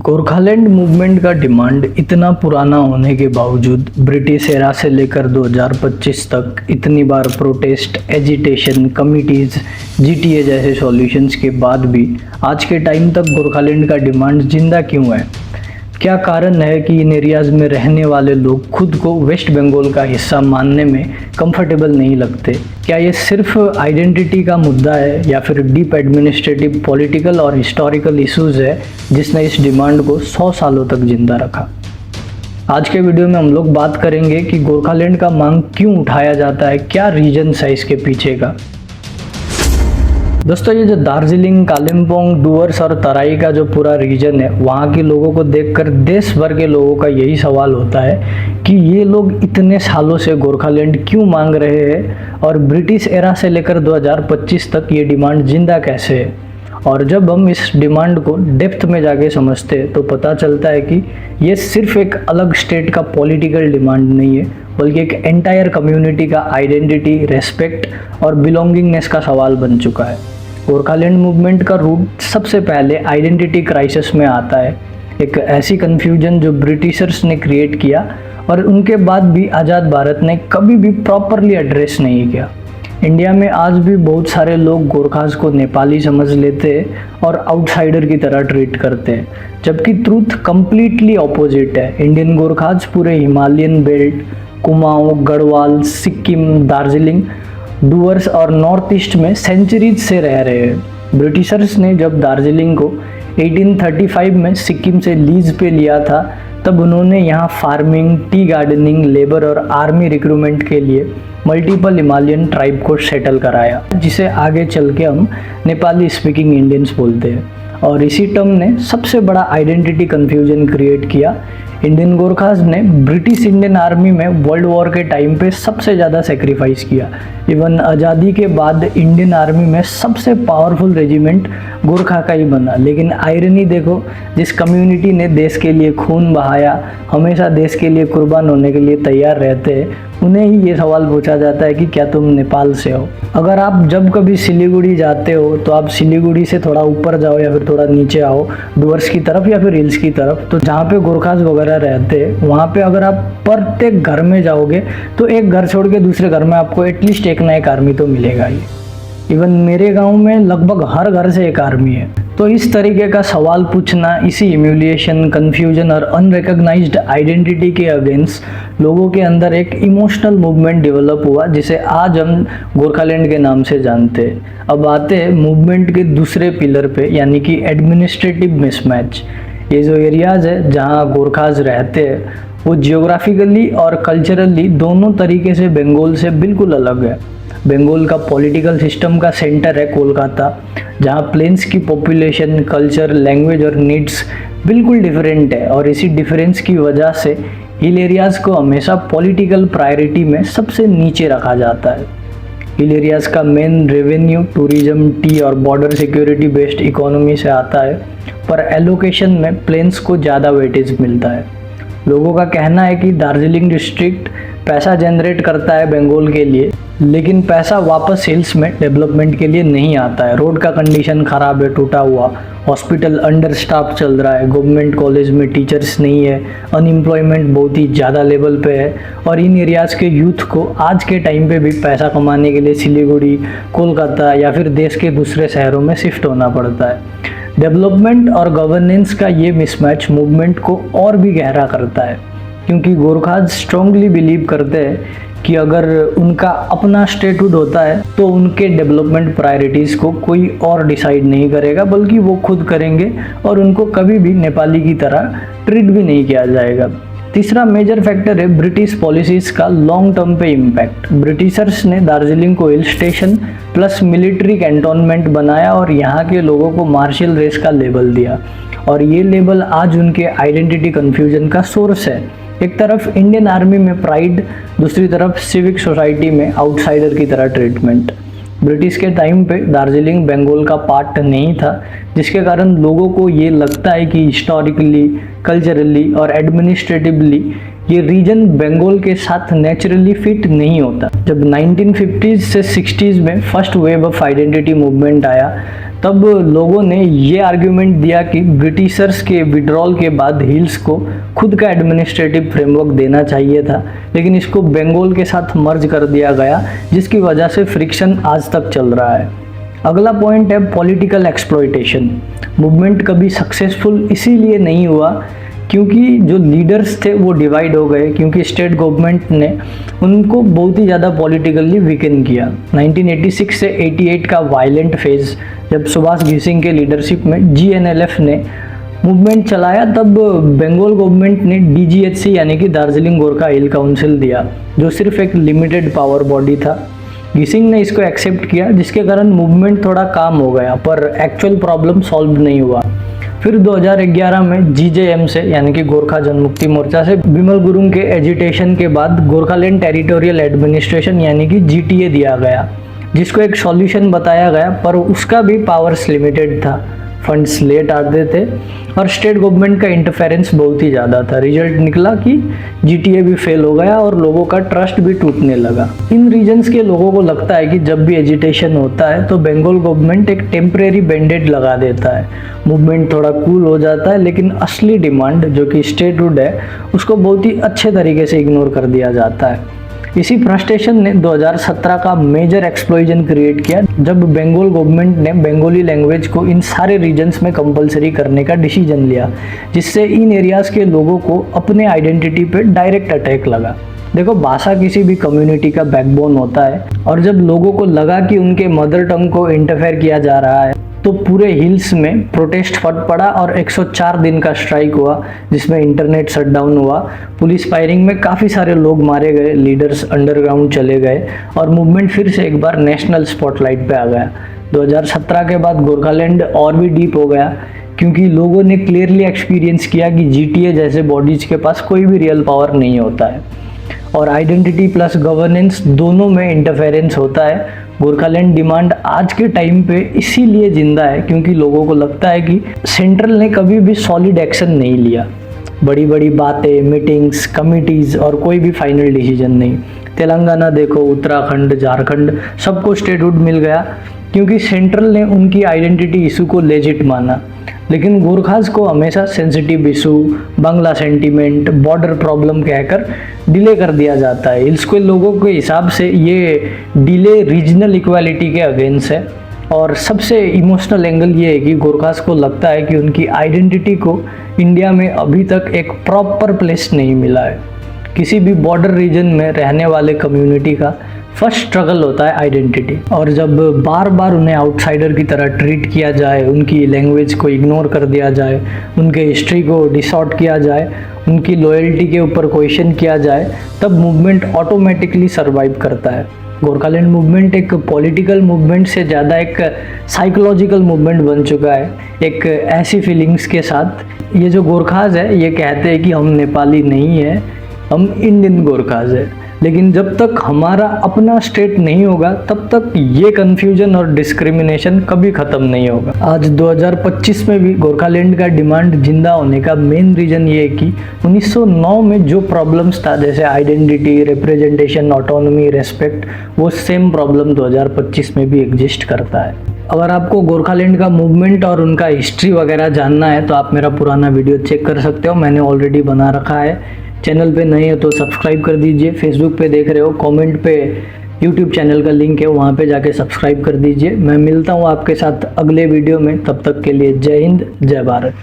Gorkhaland movement का demand इतना पुराना होने के बावजूद ब्रिटिश एरा से लेकर 2025 तक इतनी बार प्रोटेस्ट, एजिटेशन, कमिटीज़, जीटीए जैसे सॉल्यूशंस के बाद भी आज के टाइम तक गोरखालैंड का डिमांड जिंदा क्यों है? क्या कारण है कि इन एरियाज़ में रहने वाले लोग खुद को वेस्ट बंगाल का हिस्सा मानने में कंफर्टेबल नहीं लगते? क्या ये सिर्फ आइडेंटिटी का मुद्दा है या फिर डीप एडमिनिस्ट्रेटिव, पॉलिटिकल और हिस्टोरिकल इश्यूज है जिसने इस डिमांड को 100 सालों तक जिंदा रखा? आज के वीडियो में हम लोग बात करेंगे कि गोरखालैंड का मांग क्यों उठाया जाता है, क्या रीजन्स है इसके पीछे का। दोस्तों, ये जो दार्जिलिंग, कालिम्पोंग, डुवर्स और तराई का जो पूरा रीजन है, वहाँ के लोगों को देखकर देश भर के लोगों का यही सवाल होता है कि ये लोग इतने सालों से गोरखालैंड क्यों मांग रहे हैं और ब्रिटिश एरा से लेकर 2025 तक ये डिमांड जिंदा कैसे है। और जब हम इस डिमांड को डेप्थ में जाके समझते हैं तो पता चलता है कि ये सिर्फ एक अलग स्टेट का पॉलिटिकल डिमांड नहीं है, बल्कि एक एंटायर कम्युनिटी का आइडेंटिटी, रेस्पेक्ट और बिलोंगिंगनेस का सवाल बन चुका है। गोरखालैंड मूवमेंट का रूट सबसे पहले आइडेंटिटी क्राइसिस में आता है, एक ऐसी कन्फ्यूजन जो ब्रिटिशर्स ने क्रिएट किया और उनके बाद भी आज़ाद भारत ने कभी भी प्रॉपरली एड्रेस नहीं किया। इंडिया में आज भी बहुत सारे लोग गोरखास को नेपाली समझ लेते हैं और आउटसाइडर की तरह ट्रीट करते हैं, जबकि ट्रूथ कम्प्लीटली ऑपोजिट है। इंडियन गोरखास पूरे हिमालयन बेल्ट, कुमाऊँ, गढ़वाल, सिक्किम, दार्जिलिंग, डुवर्स और नॉर्थ ईस्ट में सेंचुरीज से रह रहे हैं। ब्रिटिशर्स ने जब दार्जिलिंग को 1835 में सिक्किम से लीज पे लिया था, तब उन्होंने यहाँ फार्मिंग, टी गार्डनिंग, लेबर और आर्मी रिक्रूटमेंट के लिए मल्टीपल हिमालयन ट्राइब को सेटल कराया, जिसे आगे चल के हम नेपाली स्पीकिंग इंडियंस बोलते हैं। और इसी टर्म ने सबसे बड़ा आइडेंटिटी कन्फ्यूजन क्रिएट किया। इंडियन गोरखास ने ब्रिटिश इंडियन आर्मी में वर्ल्ड वॉर के टाइम पे सबसे ज़्यादा सेक्रीफाइस किया। इवन आज़ादी के बाद इंडियन आर्मी में सबसे पावरफुल रेजिमेंट गोरखा का ही बना। लेकिन आयरनी देखो, जिस कम्युनिटी ने देश के लिए खून बहाया, हमेशा देश के लिए कुर्बान होने के लिए तैयार रहते हैं, उन्हें ही ये सवाल पूछा जाता है कि क्या तुम नेपाल से हो। अगर आप जब कभी सिलीगुड़ी जाते हो तो आप सिलीगुड़ी से थोड़ा ऊपर जाओ या फिर थोड़ा नीचे आओ, डुवर्स की तरफ या फिर हिल्स की तरफ, तो जहाँ पे गोरखास वगैरह रहते हैं, वहाँ पे अगर आप प्रत्येक घर में जाओगे तो एक घर छोड़ के दूसरे घर में आपको एटलीस्ट एक ना एक आर्मी तो मिलेगा ही। इवन मेरे गांव में लगभग हर घर से एक आर्मी है। तो इस तरीके का सवाल पूछना, इसी ह्यूमिलिएशन, कन्फ्यूजन और अनरिकॉग्नाइज्ड आइडेंटिटी के अगेंस्ट लोगों के अंदर एक इमोशनल मूवमेंट डेवलप हुआ, जिसे आज हम गोरखालैंड के नाम से जानते हैं। अब आते हैं मूवमेंट के दूसरे पिलर पे, यानी कि एडमिनिस्ट्रेटिव मिसमैच। ये जो एरियाज है जहाँ गोरखास रहते हैं, वो जियोग्राफिकली और कल्चरली दोनों तरीके से बंगाल से बिल्कुल अलग है। बंगाल का पॉलिटिकल सिस्टम का सेंटर है कोलकाता, जहाँ प्लेन्स की पॉपुलेशन, कल्चर, लैंग्वेज और नीड्स बिल्कुल डिफरेंट है। और इसी डिफरेंस की वजह से हिल एरियाज़ को हमेशा पॉलिटिकल प्रायोरिटी में सबसे नीचे रखा जाता है। हिल एरियाज़ का मेन रेवेन्यू टूरिज्म, टी और बॉर्डर सिक्योरिटी बेस्ड इकोनॉमी से आता है, पर एलोकेशन में प्लेन्स को ज़्यादा वेटेज मिलता है। लोगों का कहना है कि दार्जिलिंग डिस्ट्रिक्ट पैसा जनरेट करता है बंगाल के लिए, लेकिन पैसा वापस हिल्स में डेवलपमेंट के लिए नहीं आता है। रोड का कंडीशन ख़राब है, टूटा हुआ, हॉस्पिटल अंडर स्टाफ चल रहा है, गवर्नमेंट कॉलेज में टीचर्स नहीं है, अनएम्प्लॉयमेंट बहुत ही ज़्यादा लेवल पे है। और इन एरियाज़ के यूथ को आज के टाइम पे भी पैसा कमाने के लिए सिलीगुड़ी, कोलकाता या फिर देश के दूसरे शहरों में शिफ्ट होना पड़ता है। डेवलपमेंट और गवर्नेंस का ये मिसमैच मूवमेंट को और भी गहरा करता है, क्योंकि गोरखास स्ट्रांगली बिलीव करते हैं कि अगर उनका अपना स्टेटहुड होता है तो उनके डेवलपमेंट प्रायोरिटीज़ को कोई और डिसाइड नहीं करेगा, बल्कि वो खुद करेंगे और उनको कभी भी नेपाली की तरह ट्रीट भी नहीं किया जाएगा। तीसरा मेजर फैक्टर है ब्रिटिश पॉलिसीज़ का लॉन्ग टर्म पे इम्पैक्ट। ब्रिटिशर्स ने दार्जिलिंग को hill station plus military cantonment बनाया और यहाँ के लोगों को मार्शल रेस का लेबल दिया, और ये लेबल आज उनके आइडेंटिटी कन्फ्यूजन का सोर्स है। एक तरफ इंडियन आर्मी में प्राइड, दूसरी तरफ सिविक सोसाइटी में आउटसाइडर की तरह ट्रीटमेंट। ब्रिटिश के टाइम पे दार्जिलिंग बंगाल का पार्ट नहीं था, जिसके कारण लोगों को ये लगता है कि हिस्टोरिकली, कल्चरली और एडमिनिस्ट्रेटिवली ये रीजन बंगाल के साथ नेचुरली फिट नहीं होता। जब 1950s से 60s में first wave of identity movement आया, तब लोगों ने ये आर्ग्यूमेंट दिया कि ब्रिटिशर्स के विड्रॉल के बाद हिल्स को खुद का एडमिनिस्ट्रेटिव फ्रेमवर्क देना चाहिए था, लेकिन इसको बंगाल के साथ मर्ज कर दिया गया, जिसकी वजह से फ्रिक्शन आज तक चल रहा है। अगला पॉइंट है पॉलिटिकल एक्सप्लॉयटेशन। मूवमेंट कभी सक्सेसफुल इसीलिए नहीं हुआ क्योंकि जो लीडर्स थे वो डिवाइड हो गए, क्योंकि स्टेट गवर्नमेंट ने उनको बहुत ही ज़्यादा पॉलिटिकली वीकन किया। 1986 से 88 का वायलेंट फेज, जब सुभाष घिसिंग के लीडरशिप में GNLF ने मूवमेंट चलाया, तब बंगाल गवर्नमेंट ने DGHC यानी कि दार्जिलिंग गोरखा हिल काउंसिल दिया, जो सिर्फ एक लिमिटेड पावर बॉडी था। घिसिंग ने इसको एक्सेप्ट किया, जिसके कारण मूवमेंट थोड़ा काम हो गया, पर एक्चुअल प्रॉब्लम सॉल्व नहीं हुआ। फिर 2011 में GJM से यानी कि गोरखा जनमुक्ति मोर्चा से बिमल गुरुंग के एजिटेशन के बाद गोरखालैंड टेरिटोरियल एडमिनिस्ट्रेशन यानी कि GTA दिया गया, जिसको एक सॉल्यूशन बताया गया, पर उसका भी पावर्स लिमिटेड था, फंड्स लेट आते थे और स्टेट गवर्नमेंट का इंटरफेरेंस बहुत ही ज़्यादा था। रिजल्ट निकला कि GTA भी फेल हो गया और लोगों का ट्रस्ट भी टूटने लगा। इन रीजन्स के लोगों को लगता है कि जब भी एजिटेशन होता है तो बंगाल गवर्नमेंट एक टेम्परेरी बैंडेड लगा देता है, मूवमेंट थोड़ा कूल हो जाता है, लेकिन असली डिमांड जो कि स्टेटहुड है उसको बहुत ही अच्छे तरीके से इग्नोर कर दिया जाता है। इसी फ्रस्ट्रेशन ने 2017 का मेजर एक्सप्लोजन क्रिएट किया, जब बंगाल गवर्नमेंट ने बंगाली लैंग्वेज को इन सारे रीजन्स में कंपलसरी करने का डिसीजन लिया, जिससे इन एरियाज़ के लोगों को अपने आइडेंटिटी पे डायरेक्ट अटैक लगा। देखो, भाषा किसी भी कम्युनिटी का बैकबोन होता है, और जब लोगों को लगा कि उनके मदर टंग को इंटरफेयर किया जा रहा है, तो पूरे हिल्स में प्रोटेस्ट फट पड़ा और 104 दिन का स्ट्राइक हुआ, जिसमें इंटरनेट शटडाउन हुआ, पुलिस फायरिंग में काफ़ी सारे लोग मारे गए, लीडर्स अंडरग्राउंड चले गए और मूवमेंट फिर से एक बार नेशनल स्पॉटलाइट पे आ गया। 2017 के बाद गोरखालैंड और भी डीप हो गया, क्योंकि लोगों ने क्लियरली एक्सपीरियंस किया कि GTA जैसे बॉडीज के पास कोई भी रियल पावर नहीं होता है और आइडेंटिटी प्लस गवर्नेंस दोनों में इंटरफेरेंस होता है। गोरखालैंड डिमांड आज के टाइम पे इसीलिए जिंदा है क्योंकि लोगों को लगता है कि सेंट्रल ने कभी भी सॉलिड एक्शन नहीं लिया, बड़ी बड़ी बातें, मीटिंग्स, कमिटीज़ और कोई भी फाइनल डिसीजन नहीं। तेलंगाना देखो, उत्तराखंड, झारखंड, सबको स्टेटहुड मिल गया क्योंकि सेंट्रल ने उनकी आइडेंटिटी इशू को लेजिट माना, लेकिन गोरखास को हमेशा sensitive issue, Bangla sentiment, border problem कहकर डिले कर दिया जाता है। हिल्स के लोगों के हिसाब से ये डिले रीजनल इक्वालिटी के अगेंस्ट है और सबसे इमोशनल एंगल ये है कि गोरखास को लगता है कि उनकी आइडेंटिटी को इंडिया में अभी तक एक प्रॉपर प्लेस नहीं मिला है। किसी भी बॉर्डर रीजन में रहने वाले कम्युनिटी का फर्स्ट स्ट्रगल होता है आइडेंटिटी, और जब बार बार उन्हें आउटसाइडर की तरह ट्रीट किया जाए, उनकी लैंग्वेज को इग्नोर कर दिया जाए, उनके हिस्ट्री को डिसऑर्ट किया जाए, उनकी लॉयल्टी के ऊपर क्वेश्चन किया जाए, तब मूवमेंट ऑटोमेटिकली सर्वाइव करता है। गोरखालैंड मूवमेंट एक पॉलिटिकल मूवमेंट से ज़्यादा एक साइकोलॉजिकल मूवमेंट बन चुका है, एक ऐसी फीलिंग्स के साथ। ये जो गोरखाज है ये कहते हैं कि हम नेपाली नहीं है, हम इंडियन गोरखाज है, लेकिन जब तक हमारा अपना स्टेट नहीं होगा तब तक ये कन्फ्यूजन और डिस्क्रिमिनेशन कभी ख़त्म नहीं होगा। आज 2025 में भी गोरखालैंड का डिमांड जिंदा होने का मेन रीज़न ये है कि 1909 में जो प्रॉब्लम्स था, जैसे आइडेंटिटी, रिप्रेजेंटेशन, ऑटोनॉमी, रेस्पेक्ट, वो सेम प्रॉब्लम 2025 में भी एग्जिस्ट करता है। अगर आपको गोरखालैंड का मूवमेंट और उनका हिस्ट्री वगैरह जानना है तो आप मेरा पुराना वीडियो चेक कर सकते हो, मैंने ऑलरेडी बना रखा है। चैनल पे नए हो तो सब्सक्राइब कर दीजिए, फेसबुक पे देख रहे हो, कमेंट पे यूट्यूब चैनल का लिंक है, वहाँ पे जाके सब्सक्राइब कर दीजिए। मैं मिलता हूँ आपके साथ अगले वीडियो में, तब तक के लिए जय हिंद, जय भारत।